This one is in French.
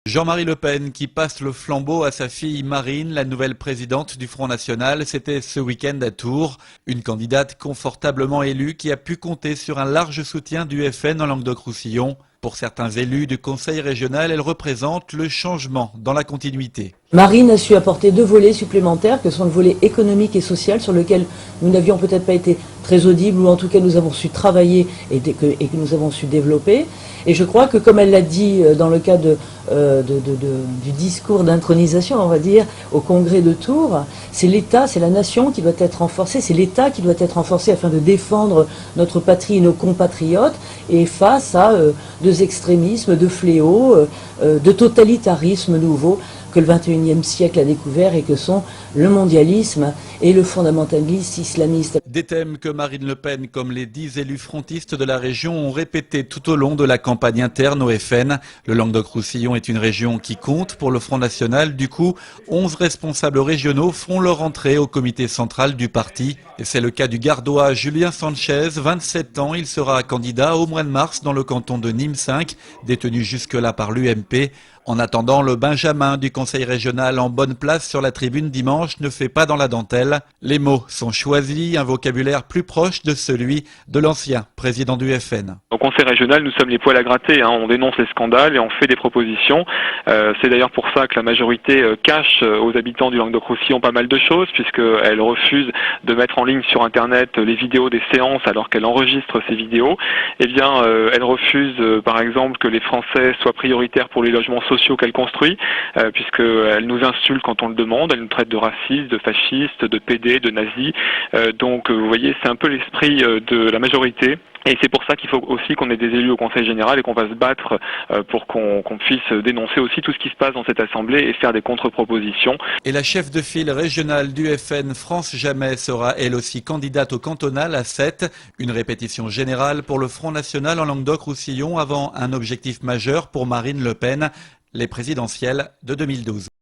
Jean-Marie Le Pen qui passe le flambeau à sa fille Marine, la nouvelle présidente du Front National, c'était ce week-end à Tours. Une candidate confortablement élue qui a pu compter sur un large soutien du FN en Languedoc-Roussillon. Pour certains élus du Conseil régional, elle représente le changement dans la continuité. Marine a su apporter 2 volets supplémentaires, que sont le volet économique et social, sur lequel nous n'avions peut-être pas été très audibles, ou en tout cas nous avons su travailler et que nous avons su développer. Et je crois que, comme elle l'a dit dans le cadre du discours d'intronisation, on va dire, au congrès de Tours, c'est l'État, c'est la nation qui doit être renforcée, c'est l'État qui doit être renforcé afin de défendre notre patrie et nos compatriotes, et face à 2 extrémismes, 2 fléaux, de totalitarisme nouveau que le XXIe siècle a découvert et que sont le mondialisme et le fondamentalisme islamiste. Des thèmes que Marine Le Pen, comme les 10 élus frontistes de la région, ont répétés tout au long de la campagne interne au FN. Le Languedoc-Roussillon est une région qui compte pour le Front National. Du coup, 11 responsables régionaux font leur entrée au comité central du parti. Et c'est le cas du Gardois Julien Sanchez, 27 ans. Il sera candidat au mois de mars dans le canton de Nîmes 5, détenu jusque-là par l'UMP. En attendant, le Benjamin du Conseil régional en bonne place sur la tribune dimanche ne fait pas dans la dentelle. Les mots sont choisis, un vocabulaire plus proche de celui de l'ancien président du FN. Au Conseil régional, nous sommes les poils à gratter, on dénonce les scandales et on fait des propositions. C'est d'ailleurs pour ça que la majorité cache aux habitants du Languedoc-Roussillon pas mal de choses, puisqu'elle refuse de mettre en ligne sur Internet les vidéos des séances alors qu'elle enregistre ces vidéos. Eh bien, elle refuse par exemple que les Français soient prioritaires pour les logements sociaux qu'elle construit, puisqu'elle nous insulte quand on le demande, elle nous traite de racistes, de fascistes, de PD, de nazis. Donc vous voyez, c'est un peu l'esprit de la majorité. Et c'est pour ça qu'il faut aussi qu'on ait des élus au Conseil général et qu'on va se battre pour qu'on puisse dénoncer aussi tout ce qui se passe dans cette assemblée et faire des contre-propositions. Et la chef de file régionale du FN, France Jamais, sera elle aussi candidate au cantonal à 7. Une répétition générale pour le Front National en Languedoc-Roussillon avant un objectif majeur pour Marine Le Pen, les présidentielles de 2012.